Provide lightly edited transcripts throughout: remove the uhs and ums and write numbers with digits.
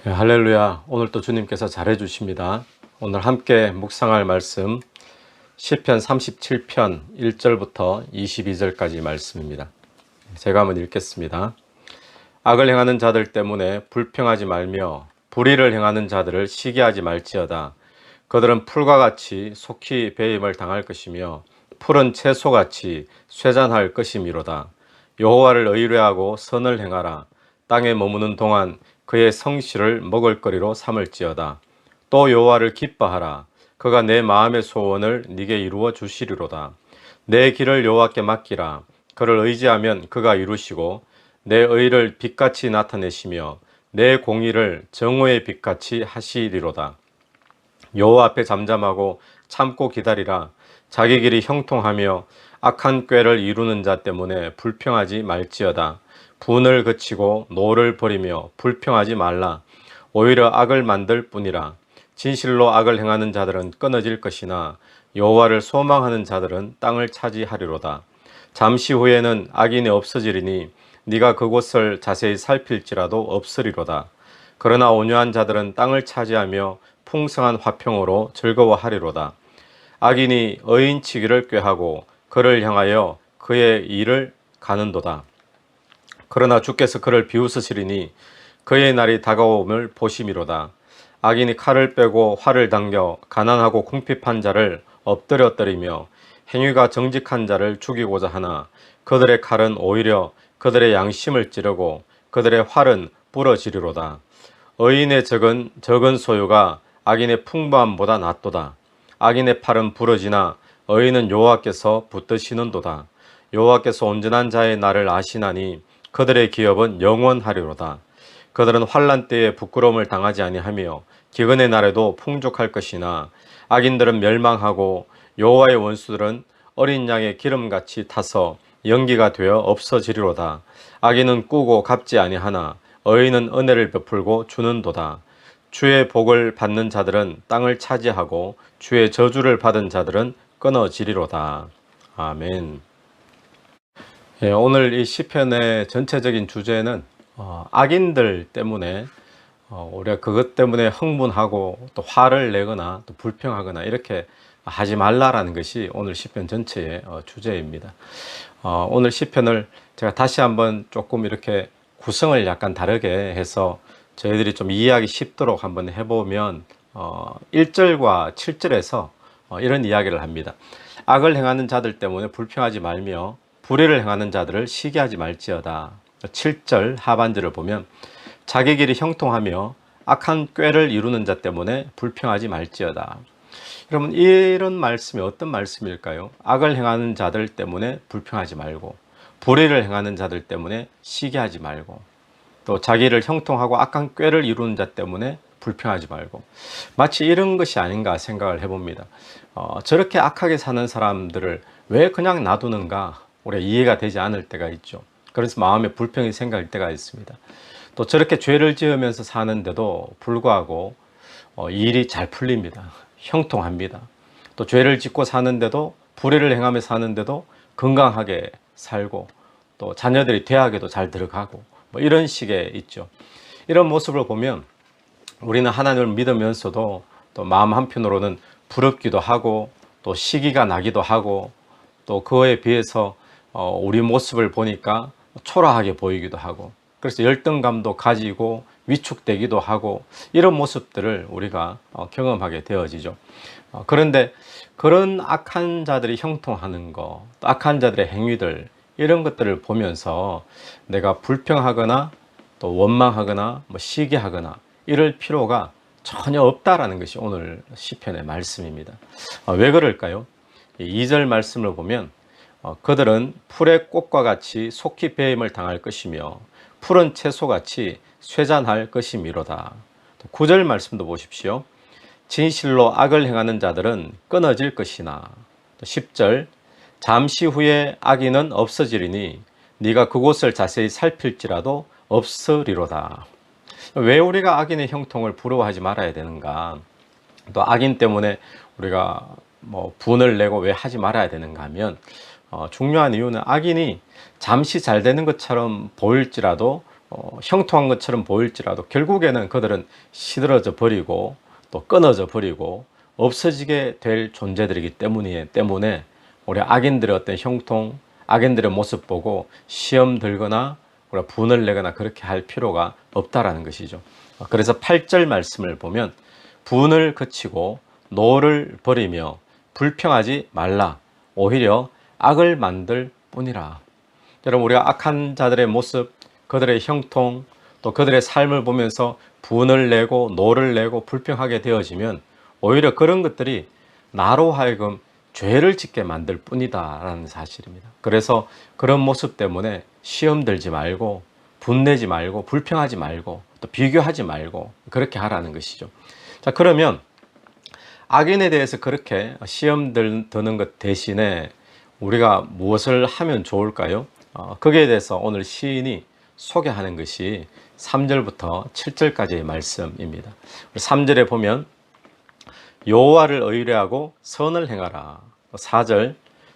할렐루야. 오늘 또 주님께서 잘해 주십니다. 오늘 함께 묵상할 말씀 시편 37편 1절부터 22절까지 말씀입니다. 제가 한번 읽겠습니다. 악을 행하는 자들 때문에 불평하지 말며 불의를 행하는 자들을 시기하지 말지어다. 그들은 풀과 같이 속히 배임을 당할 것이며 푸른 채소같이 쇠잔할 것이미로다. 여호와를 의뢰하고 선을 행하라. 땅에 머무는 동안 그의 성실을 먹을거리로 삼을지어다. 또 여호와를 기뻐하라. 그가 내 마음의 소원을 네게 이루어 주시리로다. 내 길을 여호와께 맡기라. 그를 의지하면 그가 이루시고 내 의를 빛같이 나타내시며 내 공의를 정오의 빛같이 하시리로다. 여호와 앞에 잠잠하고 참고 기다리라. 자기 길이 형통하며 악한 꾀를 이루는 자 때문에 불평하지 말지어다. 분을 그치고 노를 버리며 불평하지 말라. 오히려 악을 만들 뿐이라. 진실로 악을 행하는 자들은 끊어질 것이나 여호와를 소망하는 자들은 땅을 차지하리로다. 잠시 후에는 악인이 없어지리니 네가 그곳을 자세히 살필지라도 없으리로다. 그러나 온유한 자들은 땅을 차지하며 풍성한 화평으로 즐거워하리로다. 악인이 의인치기를 꾀하고 그를 향하여 그의 일을 가는도다. 그러나 주께서 그를 비웃으시리니 그의 날이 다가옴을 보심이로다. 악인이 칼을 빼고 활을 당겨 가난하고 궁핍한 자를 엎드려뜨리며 행위가 정직한 자를 죽이고자 하나 그들의 칼은 오히려 그들의 양심을 찌르고 그들의 활은 부러지리로다. 의인의 적은 소유가 악인의 풍부함보다 낫도다. 악인의 팔은 부러지나 의인은 여호와께서 붙드시는도다. 여호와께서 온전한 자의 날을 아시나니 그들의 기업은 영원하리로다. 그들은 환난 때에 부끄러움을 당하지 아니하며 기근의 날에도 풍족할 것이나 악인들은 멸망하고 여호와의 원수들은 어린 양의 기름같이 타서 연기가 되어 없어지리로다. 악인은 꾸고 갚지 아니하나 의인은 은혜를 베풀고 주는도다. 주의 복을 받는 자들은 땅을 차지하고 주의 저주를 받은 자들은 끊어지리로다. 아멘. 오늘 이 시편의 전체적인 주제는 악인들 때문에 우리가 그것 때문에 흥분하고 또 화를 내거나 또 불평하거나 이렇게 하지 말라라는 것이 오늘 시편 전체의 주제입니다. 오늘 시편을 제가 다시 한번 조금 이렇게 구성을 약간 다르게 해서 저희들이 좀 이해하기 쉽도록 한번 해보면 1절과 7절에서 이런 이야기를 합니다. 악을 행하는 자들 때문에 불평하지 말며 불의를 행하는 자들을 시기하지 말지어다. 7절 하반절을 보면 자기 길이 형통하며 악한 꾀를 이루는 자 때문에 불평하지 말지어다. 여러분, 이런 말씀이 어떤 말씀일까요? 악을 행하는 자들 때문에 불평하지 말고 불의를 행하는 자들 때문에 시기하지 말고 또 자기를 형통하고 악한 꾀를 이루는 자 때문에 불평하지 말고, 마치 이런 것이 아닌가 생각을 해봅니다. 저렇게 악하게 사는 사람들을 왜 그냥 놔두는가 우리가 이해가 되지 않을 때가 있죠. 그래서 마음에 불평이 생길 때가 있습니다. 또 저렇게 죄를 지으면서 사는데도 불구하고 일이 잘 풀립니다. 형통합니다. 또 죄를 짓고 사는데도, 불의를 행하며 사는데도 건강하게 살고 또 자녀들이 대학에도 잘 들어가고 뭐 이런 식의 있죠. 이런 모습을 보면 우리는 하나님을 믿으면서도 또 마음 한편으로는 부럽기도 하고 또 시기가 나기도 하고 또 그에 비해서 우리 모습을 보니까 초라하게 보이기도 하고, 그래서 열등감도 가지고 위축되기도 하고 이런 모습들을 우리가 경험하게 되어지죠. 그런데 그런 악한 자들이 형통하는 것, 또 악한 자들의 행위들, 이런 것들을 보면서 내가 불평하거나 또 원망하거나 뭐 시기하거나 이럴 필요가 전혀 없다라는 것이 오늘 시편의 말씀입니다. 왜 그럴까요? 2절 말씀을 보면 그들은 풀의 꽃과 같이 속히 배임을 당할 것이며 푸른 채소같이 쇠잔할 것이미로다. 9절 말씀도 보십시오. 진실로 악을 행하는 자들은 끊어질 것이나, 10절 잠시 후에 악인은 없어지리니 네가 그곳을 자세히 살필지라도 없으리로다. 왜 우리가 악인의 형통을 부러워하지 말아야 되는가? 또 악인 때문에 우리가 뭐 분을 내고 왜 하지 말아야 되는가 하면 중요한 이유는 악인이 잠시 잘 되는 것처럼 보일지라도 형통한 것처럼 보일지라도 결국에는 그들은 시들어져 버리고 또 끊어져 버리고 없어지게 될 존재들이기 때문에 우리 악인들의 어떤 형통, 악인들의 모습 보고 시험 들거나 우리가 분을 내거나 그렇게 할 필요가 없다라는 것이죠. 그래서 8절 말씀을 보면 분을 그치고 노를 버리며 불평하지 말라. 오히려 악을 만들 뿐이라. 여러분, 우리가 악한 자들의 모습, 그들의 형통, 또 그들의 삶을 보면서 분을 내고 노를 내고 불평하게 되어지면 오히려 그런 것들이 나로 하여금 죄를 짓게 만들 뿐이다 라는 사실입니다. 그래서 그런 모습 때문에 시험 들지 말고 분내지 말고 불평하지 말고 또 비교하지 말고 그렇게 하라는 것이죠. 자, 그러면 악인에 대해서 그렇게 시험 드는 것 대신에 우리가 무엇을 하면 좋을까요? 거기에 대해서 오늘 시인이 소개하는 것이 3절부터 7절까지의 말씀입니다. 3절에 보면 여호와를 의뢰하고 선을 행하라. 4절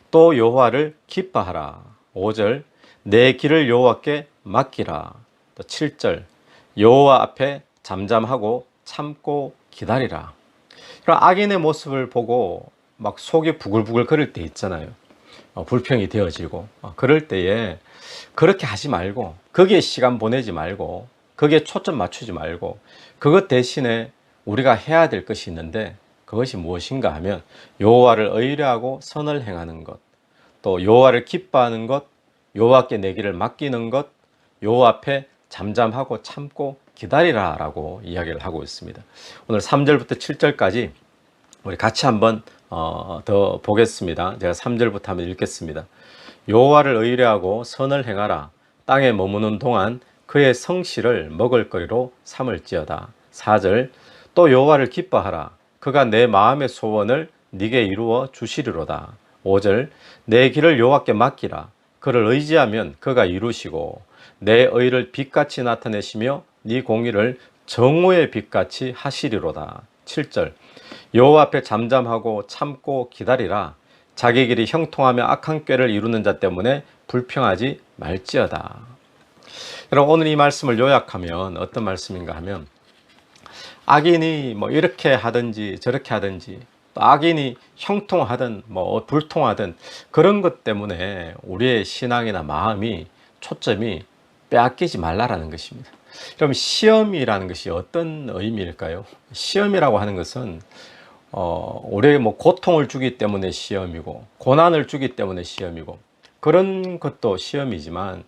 또 여호와를 기뻐하라. 5절 내 길을 여호와께 맡기라. 7절 여호와 앞에 잠잠하고 참고 기다리라. 그런 악인의 모습을 보고 막 속이 부글부글 거릴 때 있잖아요. 불평이 되어지고 그럴 때에 그렇게 하지 말고 거기에 시간 보내지 말고 거기에 초점 맞추지 말고 그것 대신에 우리가 해야 될 것이 있는데 그것이 무엇인가 하면 여호와를 의뢰하고 선을 행하는 것, 또 여호와를 기뻐하는 것, 여호와께 내 길을 맡기는 것, 여호와 앞에 잠잠하고 참고 기다리라 라고 이야기를 하고 있습니다. 오늘 3절부터 7절까지 우리 같이 한번 더 보겠습니다. 제가 3절부터 한번 읽겠습니다. 여호와를 의뢰하고 선을 행하라. 땅에 머무는 동안 그의 성실을 먹을거리로 삼을지어다. 4절 또 여호와를 기뻐하라. 그가 내 마음의 소원을 네게 이루어 주시리로다. 5절 내 길을 여호와께 맡기라. 그를 의지하면 그가 이루시고 내 의를 빛같이 나타내시며 네 공의를 정오의 빛같이 하시리로다. 7절 여호와 앞에 잠잠하고 참고 기다리라. 자기 길이 형통하며 악한 꾀를 이루는 자 때문에 불평하지 말지어다. 여러분, 오늘 이 말씀을 요약하면 어떤 말씀인가 하면 악인이 뭐 이렇게 하든지 저렇게 하든지 또 악인이 형통하든 뭐 불통하든 그런 것 때문에 우리의 신앙이나 마음이 초점이 빼앗기지 말라라는 것입니다. 그럼 시험이라는 것이 어떤 의미일까요? 시험이라고 하는 것은 우리에게 뭐 고통을 주기 때문에 시험이고 고난을 주기 때문에 시험이고 그런 것도 시험이지만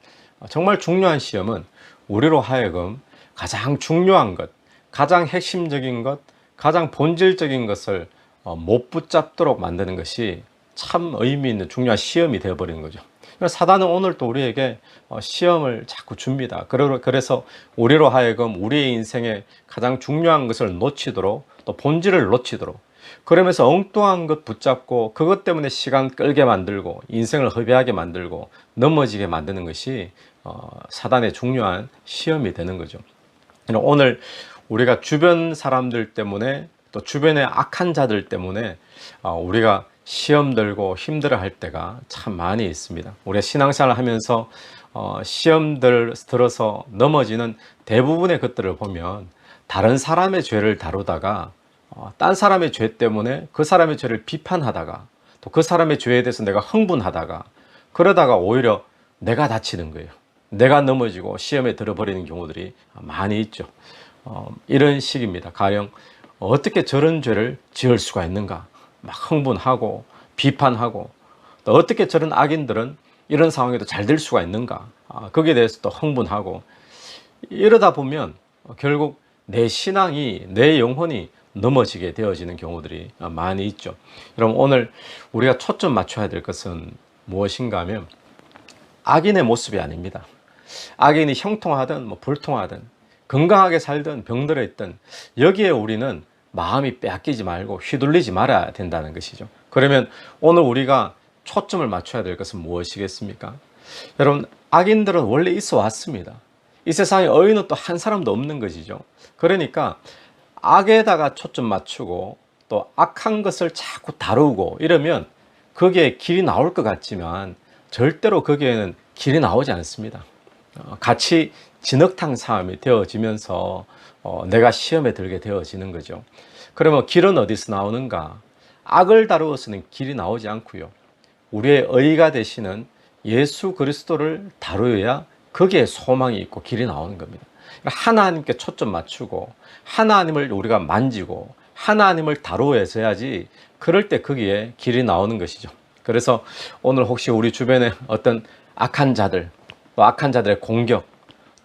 정말 중요한 시험은 우리로 하여금 가장 중요한 것, 가장 핵심적인 것, 가장 본질적인 것을 못 붙잡도록 만드는 것이 참 의미 있는 중요한 시험이 되어버리는 거죠. 사단은 오늘 또 우리에게 시험을 자꾸 줍니다. 그래서 우리로 하여금 우리의 인생에 가장 중요한 것을 놓치도록 또 본질을 놓치도록 그러면서 엉뚱한 것 붙잡고 그것 때문에 시간 끌게 만들고 인생을 허비하게 만들고 넘어지게 만드는 것이 사단의 중요한 시험이 되는 거죠. 오늘 우리가 주변 사람들 때문에 또 주변의 악한 자들 때문에 우리가 시험 들고 힘들어 할 때가 참 많이 있습니다. 우리가 신앙생활을 하면서 시험 들어서 넘어지는 대부분의 것들을 보면 다른 사람의 죄를 다루다가 딴 사람의 죄 때문에 그 사람의 죄를 비판하다가 또 그 사람의 죄에 대해서 내가 흥분하다가 그러다가 오히려 내가 다치는 거예요. 내가 넘어지고 시험에 들어버리는 경우들이 많이 있죠. 이런 식입니다. 가령 어떻게 저런 죄를 지을 수가 있는가 막 흥분하고 비판하고 또 어떻게 저런 악인들은 이런 상황에도 잘 될 수가 있는가 거기에 대해서 또 흥분하고 이러다 보면 결국 내 신앙이 내 영혼이 넘어지게 되어지는 경우들이 많이 있죠. 여러분, 오늘 우리가 초점 맞춰야 될 것은 무엇인가 하면 악인의 모습이 아닙니다. 악인이 형통하든 뭐 불통하든 건강하게 살든 병들어 있든 여기에 우리는 마음이 빼앗기지 말고 휘둘리지 말아야 된다는 것이죠. 그러면 오늘 우리가 초점을 맞춰야 될 것은 무엇이겠습니까? 여러분, 악인들은 원래 있어 왔습니다. 이 세상에 의인은 또 한 사람도 없는 것이죠. 그러니까 악에다가 초점 맞추고 또 악한 것을 자꾸 다루고 이러면 거기에 길이 나올 것 같지만 절대로 거기에는 길이 나오지 않습니다. 같이 진흙탕 싸움이 되어지면서 내가 시험에 들게 되어지는 거죠. 그러면 길은 어디서 나오는가? 악을 다루어서는 길이 나오지 않고요. 우리의 의가 되시는 예수 그리스도를 다루어야 거기에 소망이 있고 길이 나오는 겁니다. 하나님께 초점 맞추고 하나님을 우리가 만지고 하나님을 다루어야지, 그럴 때 거기에 길이 나오는 것이죠. 그래서 오늘 혹시 우리 주변에 어떤 악한 자들, 또 악한 자들의 공격,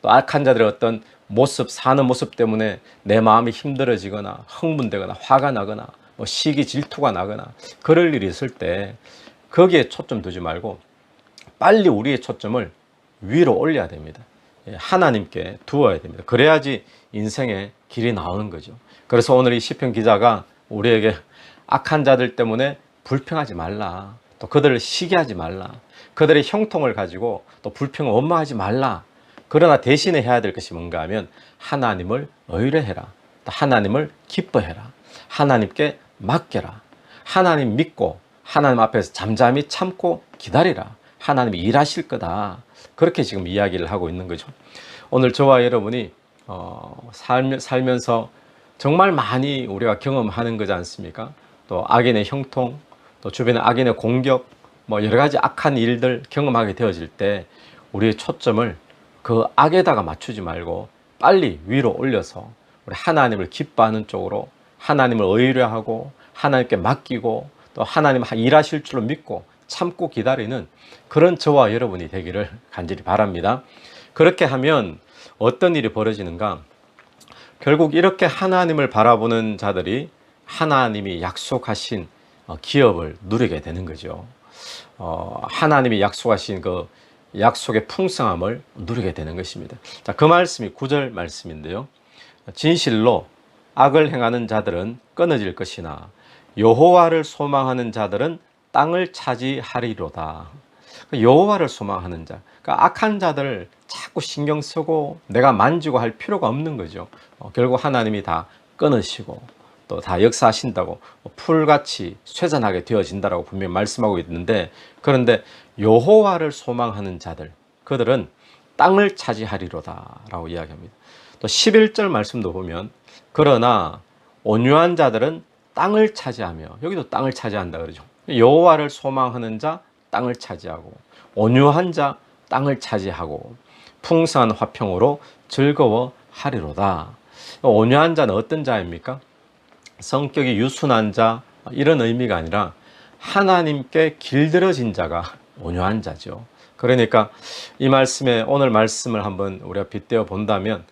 또 악한 자들의 어떤 모습, 사는 모습 때문에 내 마음이 힘들어지거나 흥분되거나 화가 나거나 뭐 시기 질투가 나거나 그럴 일이 있을 때 거기에 초점 두지 말고 빨리 우리의 초점을 위로 올려야 됩니다. 하나님께 두어야 됩니다. 그래야지 인생의 길이 나오는 거죠. 그래서 오늘 이 시편 기자가 우리에게 악한 자들 때문에 불평하지 말라, 또 그들을 시기하지 말라, 그들의 형통을 가지고 또 불평을 원망하지 말라. 그러나 대신에 해야 될 것이 뭔가 하면 하나님을 의뢰해라, 또 하나님을 기뻐해라, 하나님께 맡겨라, 하나님 믿고 하나님 앞에서 잠잠히 참고 기다리라, 하나님이 일하실 거다. 그렇게 지금 이야기를 하고 있는 거죠. 오늘 저와 여러분이 살면서 정말 많이 우리가 경험하는 거지 않습니까? 또 악인의 형통, 또 주변의 악인의 공격, 뭐 여러 가지 악한 일들 경험하게 되어질 때 우리의 초점을 그 악에다가 맞추지 말고 빨리 위로 올려서 우리 하나님을 기뻐하는 쪽으로, 하나님을 의뢰하고 하나님께 맡기고 또 하나님 일하실 줄로 믿고 참고 기다리는 그런 저와 여러분이 되기를 간절히 바랍니다. 그렇게 하면 어떤 일이 벌어지는가? 결국 이렇게 하나님을 바라보는 자들이 하나님이 약속하신 기업을 누리게 되는 거죠. 하나님이 약속하신 그 약속의 풍성함을 누리게 되는 것입니다. 자, 그 말씀이 9절 말씀인데요. 진실로 악을 행하는 자들은 끊어질 것이나 여호와를 소망하는 자들은 땅을 차지하리로다. 여호와를 소망하는 자, 그러니까 악한 자들을 자꾸 신경 쓰고 내가 만지고 할 필요가 없는 거죠. 결국 하나님이 다 끊으시고 또 다 역사하신다고 풀같이 쇠잔하게 되어진다라고 분명히 말씀하고 있는데, 그런데 여호와를 소망하는 자들, 그들은 땅을 차지하리로다 라고 이야기합니다. 또 11절 말씀도 보면 그러나 온유한 자들은 땅을 차지하며, 여기도 땅을 차지한다 그러죠. 여호와를 소망하는 자 땅을 차지하고 온유한 자 땅을 차지하고 풍성한 화평으로 즐거워하리로다. 온유한 자는 어떤 자입니까? 성격이 유순한 자, 이런 의미가 아니라 하나님께 길들여진 자가 온유한 자죠. 그러니까 이 말씀에 오늘 말씀을 한번 우리가 빗대어 본다면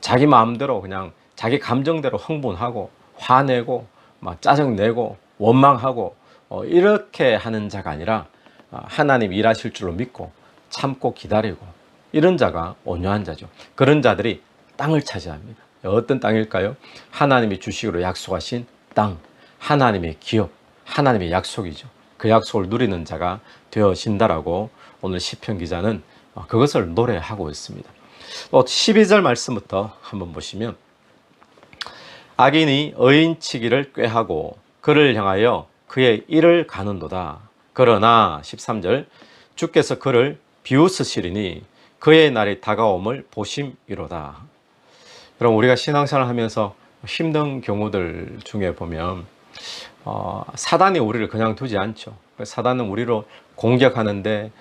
자기 마음대로 그냥 자기 감정대로 흥분하고 화내고 막 짜증내고 원망하고 이렇게 하는 자가 아니라 하나님 일하실 줄로 믿고 참고 기다리고, 이런 자가 온유한 자죠. 그런 자들이 땅을 차지합니다. 어떤 땅일까요? 하나님이 주시기로 약속하신 땅, 하나님의 기업, 하나님의 약속이죠. 그 약속을 누리는 자가 되어진다라고 오늘 시편 기자는 그것을 노래하고 있습니다. 또 12절 말씀부터 한번 보시면 악인이 의인치기를 꾀하고 그를 향하여 그의 일을 가는도다. 그러나 13절 주께서 그를 비웃으시리니 그의 날이 다가옴을 보심이로다. 여러분, 우리가 신앙생활을 하면서 힘든 경우들 중에 보면 사단이 우리를 그냥 두지 않죠. 사단은 우리를 공격하는데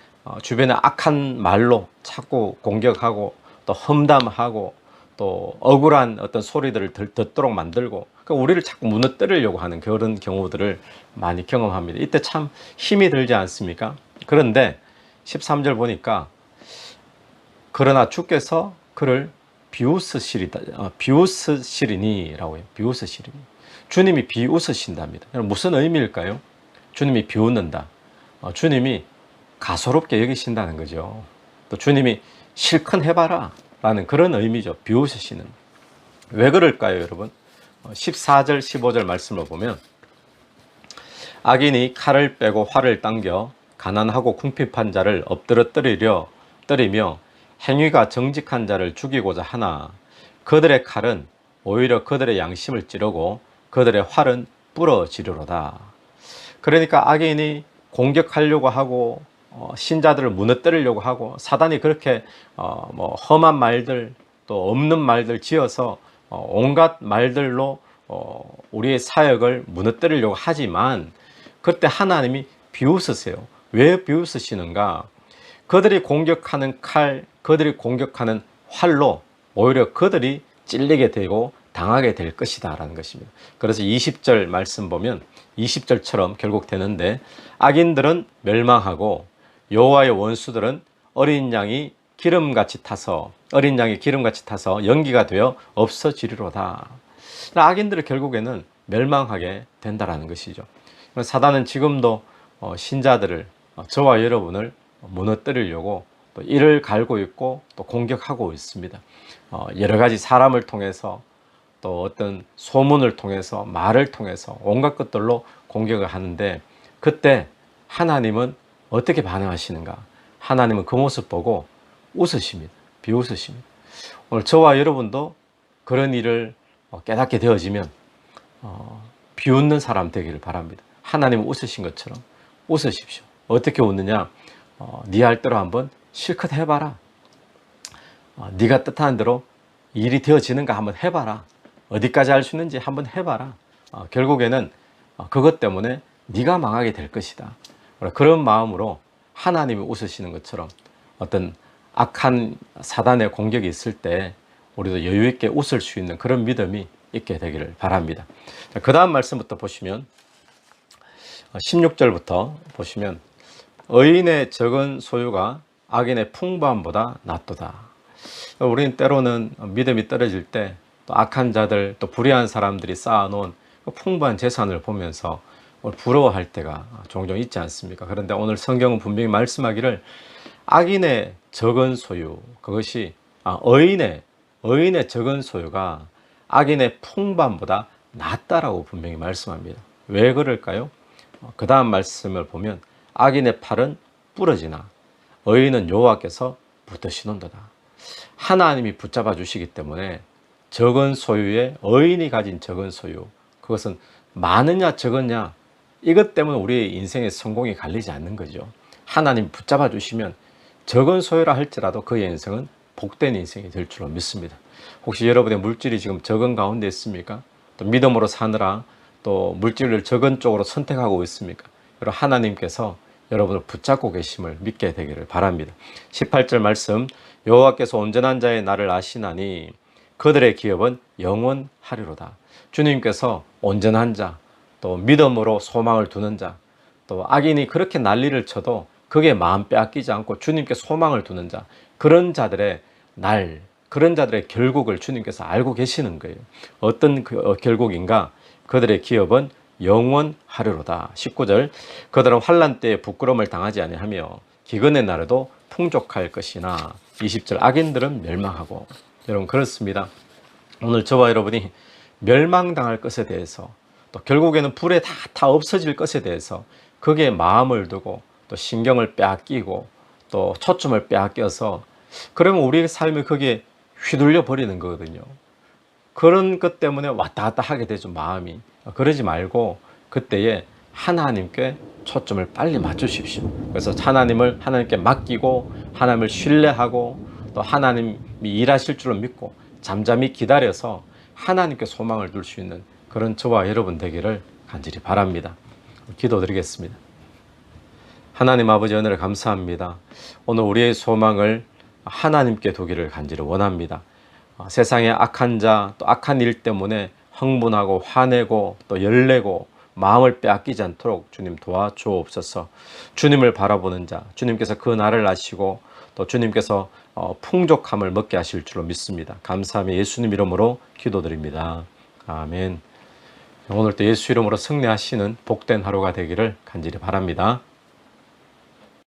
주변에 악한 말로 자꾸 공격하고 또 험담하고 또 억울한 어떤 소리들을 듣도록 만들고, 그러니까 우리를 자꾸 무너뜨리려고 하는 그런 경우들을 많이 경험합니다. 이때 참 힘이 들지 않습니까? 그런데 13절 보니까 그러나 주께서 그를 비웃으시리니라고 해요. 비웃으시리니. 주님이 비웃으신답니다. 무슨 의미일까요? 주님이 비웃는다. 주님이 가소롭게 여기신다는 거죠. 또 주님이 실컷 해봐라 라는 그런 의미죠. 비웃으시는. 왜 그럴까요, 여러분? 14절 15절 말씀을 보면 악인이 칼을 빼고 활을 당겨 가난하고 궁핍한 자를 엎드러 때리며 행위가 정직한 자를 죽이고자 하나 그들의 칼은 오히려 그들의 양심을 찌르고 그들의 활은 부러지리로다. 그러니까 악인이 공격하려고 하고 신자들을 무너뜨리려고 하고 사단이 그렇게 험한 말들 또 없는 말들 지어서 온갖 말들로 우리의 사역을 무너뜨리려고 하지만 그때 하나님이 비웃으세요. 왜 비웃으시는가? 그들이 공격하는 칼, 그들이 공격하는 활로 오히려 그들이 찔리게 되고 당하게 될 것이다 라는 것입니다. 그래서 20절 말씀 보면 20절처럼 결국 되는데 악인들은 멸망하고 여호와의 원수들은 어린 양이 기름같이 타서 연기가 되어 없어지리로다. 악인들은 결국에는 멸망하게 된다라는 것이죠. 사단은 지금도 신자들을 저와 여러분을 무너뜨리려고 또 이를 갈고 있고 또 공격하고 있습니다. 여러 가지 사람을 통해서 또 어떤 소문을 통해서 말을 통해서 온갖 것들로 공격을 하는데 그때 하나님은 어떻게 반응하시는가? 하나님은 그 모습 보고 웃으십니다. 비웃으십니다. 오늘 저와 여러분도 그런 일을 깨닫게 되어지면 비웃는 사람 되기를 바랍니다. 하나님은 웃으신 것처럼 웃으십시오. 어떻게 웃느냐? 네 할 대로 한번 실컷 해봐라. 네가 뜻하는 대로 일이 되어지는가 한번 해봐라. 어디까지 할 수 있는지 한번 해봐라. 결국에는 그것 때문에 네가 망하게 될 것이다. 그런 마음으로 하나님이 웃으시는 것처럼 어떤 악한 사단의 공격이 있을 때 우리도 여유 있게 웃을 수 있는 그런 믿음이 있게 되기를 바랍니다. 그 다음 말씀부터 보시면 16절부터 보시면 의인의 적은 소유가 악인의 풍부함보다 낫도다. 우리는 때로는 믿음이 떨어질 때 또 악한 자들 또 불의한 사람들이 쌓아놓은 풍부한 재산을 보면서 부러워할 때가 종종 있지 않습니까? 그런데 오늘 성경은 분명히 말씀하기를 악인의 적은 소유, 그것이 의인의 적은 소유가 악인의 풍부함보다 낫다라고 분명히 말씀합니다. 왜 그럴까요? 그 다음 말씀을 보면 악인의 팔은 부러지나 의인은 여호와께서 붙드시는도다. 하나님이 붙잡아 주시기 때문에 적은 소유에 의인이 가진 적은 소유, 그것은 많으냐 적으냐 이것 때문에 우리의 인생의 성공이 갈리지 않는 거죠. 하나님 붙잡아 주시면 적은 소유라 할지라도 그의 인생은 복된 인생이 될 줄로 믿습니다. 혹시 여러분의 물질이 지금 적은 가운데 있습니까? 또 믿음으로 사느라 또 물질을 적은 쪽으로 선택하고 있습니까? 여러분 하나님께서 여러분을 붙잡고 계심을 믿게 되기를 바랍니다. 18절 말씀, 여호와께서 온전한 자의 날을 아시나니 그들의 기업은 영원하리로다. 주님께서 온전한 자, 또 믿음으로 소망을 두는 자, 또 악인이 그렇게 난리를 쳐도 그게 마음 빼앗기지 않고 주님께 소망을 두는 자, 그런 자들의 날, 그런 자들의 결국을 주님께서 알고 계시는 거예요. 어떤 결국인가? 그들의 기업은 영원하리로다. 19절, 그들은 환난 때에 부끄러움을 당하지 아니하며 기근의 날에도 풍족할 것이나 20절, 악인들은 멸망하고. 여러분 그렇습니다. 오늘 저와 여러분이 멸망당할 것에 대해서 또 결국에는 불에 다 없어질 것에 대해서 거기에 마음을 두고 또 신경을 빼앗기고 또 초점을 빼앗겨서 그러면 우리의 삶이 거기에 휘둘려 버리는 거거든요. 그런 것 때문에 왔다 갔다 하게 되죠, 마음이. 그러지 말고 그때에 하나님께 초점을 빨리 맞추십시오. 그래서 하나님께 맡기고 하나님을 신뢰하고 또 하나님이 일하실 줄로 믿고 잠잠히 기다려서 하나님께 소망을 둘 수 있는 그런 저와 여러분 되기를 간절히 바랍니다. 기도드리겠습니다. 하나님 아버지 은혜를 감사합니다. 오늘 우리의 소망을 하나님께 두기를 간절히 원합니다. 세상의 악한 자, 또 악한 일 때문에 흥분하고 화내고 또 열내고 마음을 빼앗기지 않도록 주님 도와주옵소서. 주님을 바라보는 자, 주님께서 그 날을 아시고 또 주님께서 풍족함을 먹게 하실 줄로 믿습니다. 감사하며 예수님 이름으로 기도드립니다. 아멘. 오늘도 예수 이름으로 승리하시는 복된 하루가 되기를 간절히 바랍니다.